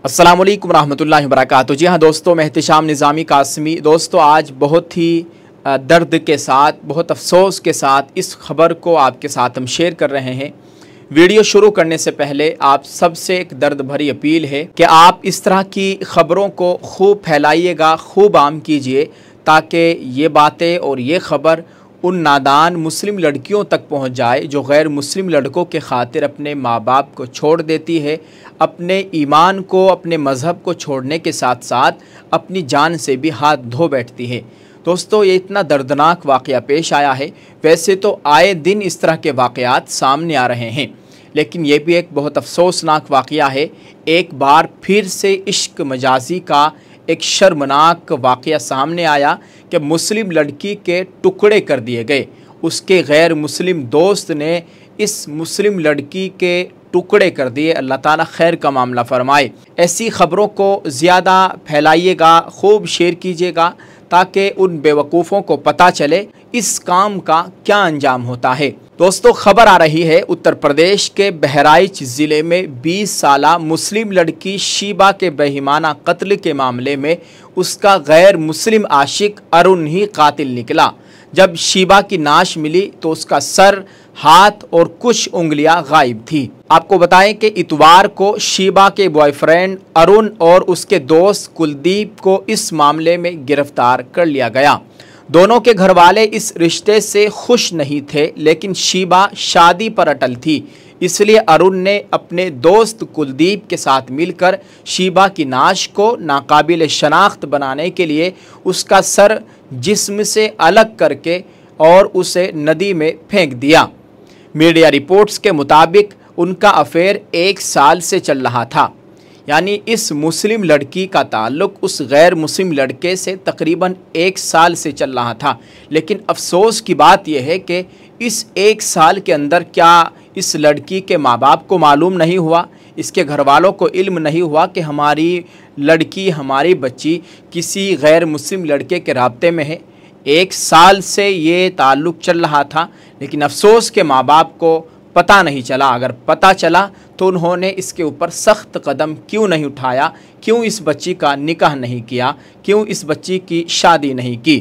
अस्सलाम वालेकुम रहमतुल्लाहि व बरकातुहू। जी हाँ दोस्तों, मैं एहतिशाम निज़ामी कासमी। दोस्तों, आज बहुत ही दर्द के साथ, बहुत अफसोस के साथ इस ख़बर को आपके साथ हम शेयर कर रहे हैं। वीडियो शुरू करने से पहले आप सबसे एक दर्द भरी अपील है कि आप इस तरह की ख़बरों को खूब फैलाइएगा, खूब आम कीजिए, ताकि ये बातें और ये ख़बर उन नादान मुस्लिम लड़कियों तक पहुंच जाए जो गैर मुस्लिम लड़कों के खातिर अपने माँ बाप को छोड़ देती है, अपने ईमान को, अपने मज़हब को छोड़ने के साथ साथ अपनी जान से भी हाथ धो बैठती है। दोस्तों, ये इतना दर्दनाक वाक़या पेश आया है। वैसे तो आए दिन इस तरह के वाक़यात सामने आ रहे हैं, लेकिन ये भी एक बहुत अफसोसनाक वाक़या है। एक बार फिर से इश्क मजाजी का एक शर्मनाक वाक़या सामने आया कि मुस्लिम लड़की के टुकड़े कर दिए गए। उसके गैर मुस्लिम दोस्त ने इस मुस्लिम लड़की के टुकड़े कर दिए। अल्लाह ताला खैर का मामला फ़रमाए। ऐसी ख़बरों को ज़्यादा फैलाइएगा, खूब शेयर कीजिएगा, ताकि उन बेवकूफ़ों को पता चले इस काम का क्या अंजाम होता है। दोस्तों, खबर आ रही है उत्तर प्रदेश के बहराइच ज़िले में 20 साला मुस्लिम लड़की शीबा के बेईमाना कत्ल के मामले में उसका गैर मुस्लिम आशिक अरुण ही कातिल निकला। जब शीबा की नाश मिली तो उसका सर, हाथ और कुछ उंगलियां गायब थी। आपको बताएं कि इतवार को शीबा के बॉयफ्रेंड अरुण और उसके दोस्त कुलदीप को इस मामले में गिरफ्तार कर लिया गया। दोनों के घर वाले इस रिश्ते से खुश नहीं थे, लेकिन शीबा शादी पर अटल थी। इसलिए अरुण ने अपने दोस्त कुलदीप के साथ मिलकर शीबा की नाश को नाकाबिल शनाख्त बनाने के लिए उसका सर जिस्म से अलग करके और उसे नदी में फेंक दिया। मीडिया रिपोर्ट्स के मुताबिक उनका अफेयर 1 साल से चल रहा था। यानी इस मुस्लिम लड़की का ताल्लुक़ उस गैर मुस्लिम लड़के से तकरीबन 1 साल से चल रहा था। लेकिन अफसोस की बात यह है कि इस 1 साल के अंदर क्या इस लड़की के माँ बाप को मालूम नहीं हुआ, इसके घर वालों को इल्म नहीं हुआ कि हमारी लड़की, हमारी बच्ची किसी गैर मुस्लिम लड़के के राब्ते में है। 1 साल से ये ताल्लुक़ चल रहा था, लेकिन अफसोस के माँ बाप को पता नहीं चला। अगर पता चला तो उन्होंने इसके ऊपर सख्त कदम क्यों नहीं उठाया, क्यों इस बच्ची का निकाह नहीं किया, क्यों इस बच्ची की शादी नहीं की।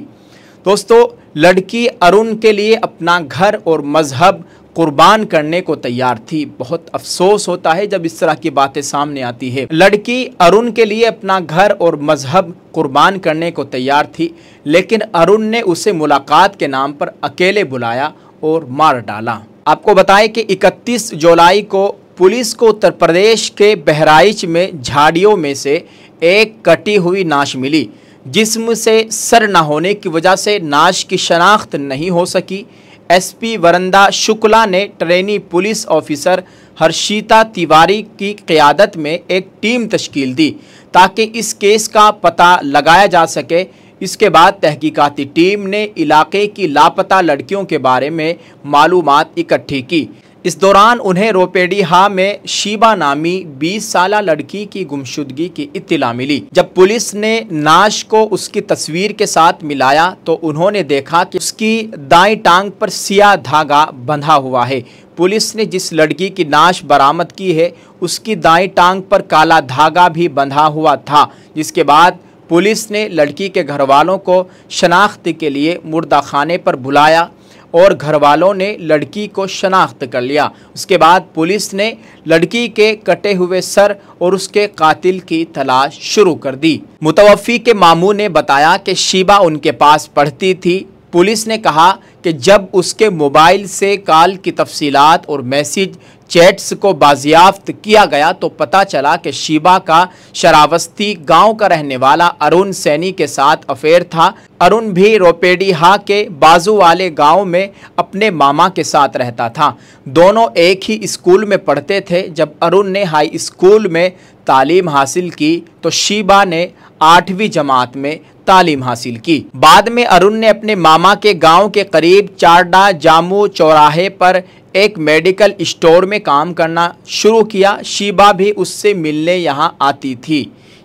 दोस्तों, लड़की अरुण के लिए अपना घर और मज़हब कुर्बान करने को तैयार थी। बहुत अफसोस होता है जब इस तरह की बातें सामने आती है। लड़की अरुण के लिए अपना घर और मज़हब कुर्बान करने को तैयार थी, लेकिन अरुण ने उसे मुलाकात के नाम पर अकेले बुलाया और मार डाला। आपको बताएं कि 31 जुलाई को पुलिस को उत्तर प्रदेश के बहराइच में झाड़ियों में से एक कटी हुई नाश मिली। जिस्म से सर न होने की वजह से नाश की शनाख्त नहीं हो सकी। एसपी वरंदा शुक्ला ने trainee police officer Harshita Tiwari की क़यादत में एक टीम तश्कील दी ताकि इस केस का पता लगाया जा सके। इसके बाद तहकीकाती टीम ने इलाके की लापता लड़कियों के बारे में मालूमात इकट्ठी की। इस दौरान उन्हें रोपेडीहा में शीबा नामी 20 साला लड़की की गुमशुदगी की इत्तला मिली। जब पुलिस ने नाश को उसकी तस्वीर के साथ मिलाया तो उन्होंने देखा कि उसकी दाईं टांग पर सियाह धागा बंधा हुआ है। पुलिस ने जिस लड़की की नाश बरामद की है उसकी दाईं टांग पर काला धागा भी बंधा हुआ था, जिसके बाद पुलिस ने लड़की के घर वालों को शनाख्त के लिए मुर्दा खाने पर बुलाया और घर वालों ने लड़की को शनाख्त कर लिया। उसके बाद पुलिस ने लड़की के कटे हुए सर और उसके कातिल की तलाश शुरू कर दी। मुतवफ़्फ़ी के मामू ने बताया कि शीबा उनके पास पढ़ती थी। पुलिस ने कहा कि जब उसके मोबाइल से कॉल की तफसीलात और मैसेज चैट्स को बाजियाफ्त किया गया तो पता चला कि शीबा का शरावस्ती गांव का रहने वाला अरुण सैनी के साथ अफेयर था। अरुण भी रोपेडीहा के बाजू वाले गांव में अपने मामा के साथ रहता था। दोनों एक ही स्कूल में पढ़ते थे। जब अरुण ने हाई स्कूल में तालीम हासिल की तो शीबा ने 8वीं जमात में तालीम हासिल की। बाद में अरुण ने अपने मामा के गांव के करीब चारडा जामू चौराहे पर एक मेडिकल स्टोर में काम करना शुरू किया। शीबा भी उससे मिलने यहाँ आती थी।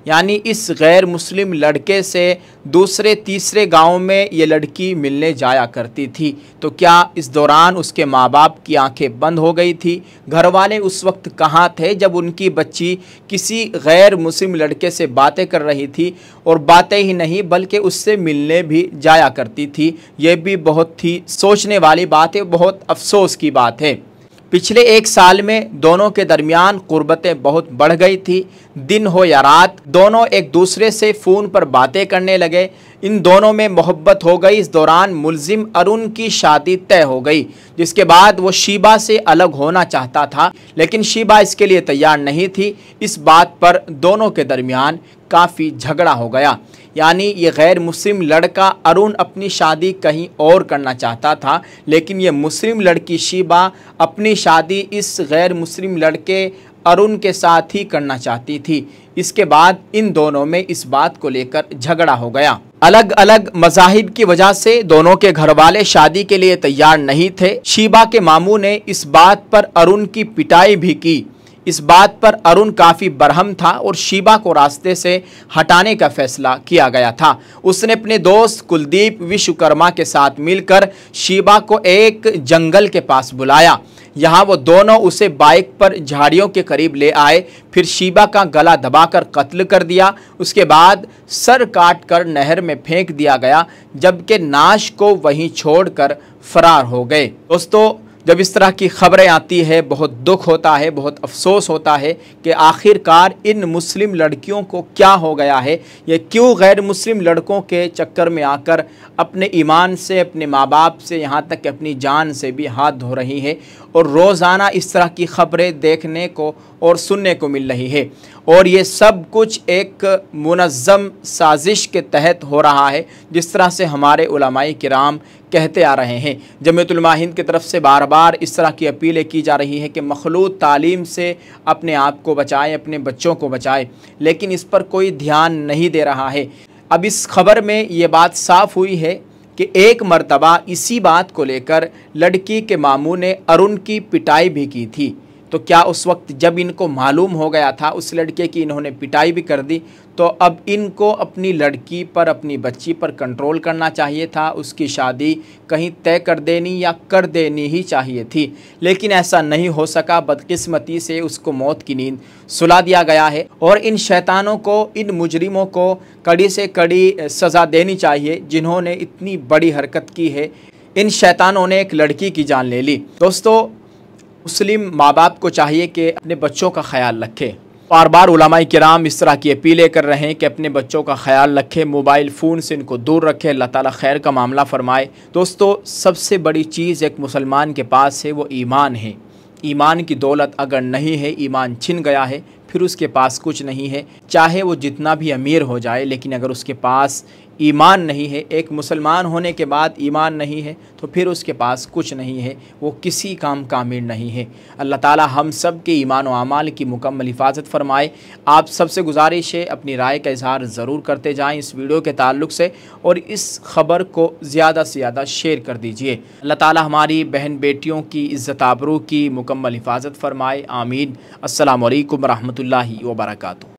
यानी इस गैर मुस्लिम लड़के से दूसरे तीसरे गांव में ये लड़की मिलने जाया करती थी। तो क्या इस दौरान उसके माँ बाप की आंखें बंद हो गई थी? घर वाले उस वक्त कहाँ थे जब उनकी बच्ची किसी गैर मुस्लिम लड़के से बातें कर रही थी, और बातें ही नहीं बल्कि उससे मिलने भी जाया करती थी? ये भी बहुत ही सोचने वाली बात है, बहुत अफसोस की बात है। पिछले 1 साल में दोनों के दरमियान कुर्बतें बहुत बढ़ गई थी। दिन हो या रात दोनों एक दूसरे से फ़ोन पर बातें करने लगे। इन दोनों में मोहब्बत हो गई। इस दौरान मुलजिम अरुण की शादी तय हो गई, जिसके बाद वो शीबा से अलग होना चाहता था, लेकिन शीबा इसके लिए तैयार नहीं थी। इस बात पर दोनों के दरमियान काफ़ी झगड़ा हो गया। यानी ये गैर मुस्लिम लड़का अरुण अपनी शादी कहीं और करना चाहता था, लेकिन ये मुस्लिम लड़की शीबा अपनी शादी इस गैर मुस्लिम लड़के अरुण के साथ ही करना चाहती थी। इसके बाद इन दोनों में इस बात को लेकर झगड़ा हो गया। अलग अलग मज़ाहिब की वजह से दोनों के घर वाले शादी के लिए तैयार नहीं थे। शीबा के मामू ने इस बात पर अरुण की पिटाई भी की। इस बात पर अरुण काफ़ी बरहम था और शीबा को रास्ते से हटाने का फैसला किया गया था। उसने अपने दोस्त कुलदीप विश्वकर्मा के साथ मिलकर शीबा को एक जंगल के पास बुलाया। यहाँ वो दोनों उसे बाइक पर झाड़ियों के करीब ले आए, फिर शीबा का गला दबाकर कत्ल कर दिया। उसके बाद सर काट कर नहर में फेंक दिया गया, जबकि नाश को वहीं छोड़कर फरार हो गए। दोस्तों, जब इस तरह की खबरें आती है बहुत दुख होता है, बहुत अफसोस होता है कि आखिरकार इन मुस्लिम लड़कियों को क्या हो गया है। ये क्यों गैर मुस्लिम लड़कों के चक्कर में आकर अपने ईमान से, अपने माँ बाप से, यहाँ तक कि अपनी जान से भी हाथ धो रही है। और रोज़ाना इस तरह की खबरें देखने को और सुनने को मिल रही है, और ये सब कुछ एक मुनज़्ज़म साजिश के तहत हो रहा है, जिस तरह से हमारे उलमाए किराम कहते आ रहे हैं। जमीयतुल उलमा हिंद की तरफ से बार बार इस तरह की अपीलें की जा रही है कि मखलूत तालीम से अपने आप को बचाएं, अपने बच्चों को बचाएं, लेकिन इस पर कोई ध्यान नहीं दे रहा है। अब इस खबर में ये बात साफ़ हुई है कि एक मर्तबा इसी बात को लेकर लड़की के मामू ने अरुण की पिटाई भी की थी। तो क्या उस वक्त जब इनको मालूम हो गया था उस लड़के की इन्होंने पिटाई भी कर दी, तो अब इनको अपनी लड़की पर, अपनी बच्ची पर कंट्रोल करना चाहिए था, उसकी शादी कहीं तय कर देनी या कर देनी ही चाहिए थी। लेकिन ऐसा नहीं हो सका। बदकिस्मती से उसको मौत की नींद सुला दिया गया है, और इन शैतानों को, इन मुजरिमों को कड़ी से कड़ी सज़ा देनी चाहिए जिन्होंने इतनी बड़ी हरकत की है। इन शैतानों ने एक लड़की की जान ले ली। दोस्तों, मुस्लिम माँ बाप को चाहिए कि अपने बच्चों का ख्याल रखें। बार बार उलमाए किराम इस तरह की अपीलें कर रहे हैं कि अपने बच्चों का ख्याल रखें, मोबाइल फ़ोन से इनको दूर रखें। अल्लाह ताला खैर का मामला फ़रमाए। दोस्तों, सबसे बड़ी चीज़ एक मुसलमान के पास है, वो ईमान है। ईमान की दौलत अगर नहीं है, ईमान छिन गया है, फिर उसके पास कुछ नहीं है। चाहे वो जितना भी अमीर हो जाए, लेकिन अगर उसके पास ईमान नहीं है, एक मुसलमान होने के बाद ईमान नहीं है, तो फिर उसके पास कुछ नहीं है, वो किसी काम कामिल नहीं है। अल्लाह ताला हम सब के ईमान व अमाल की मुकम्मल हिफाजत फ़रमाए। आप सबसे गुजारिश है, अपनी राय का इजहार ज़रूर करते जाएं इस वीडियो के ताल्लुक़ से, और इस ख़बर को ज़्यादा से ज़्यादा शेयर कर दीजिए। अल्लाह ताला हमारी बहन बेटियों की इज़्ज़त आबरू की मुकम्मल हिफाजत फ़रमाए। आमीन। अस्सलामु अलैकुम रहमतुल्लाहि व बरकातुहू।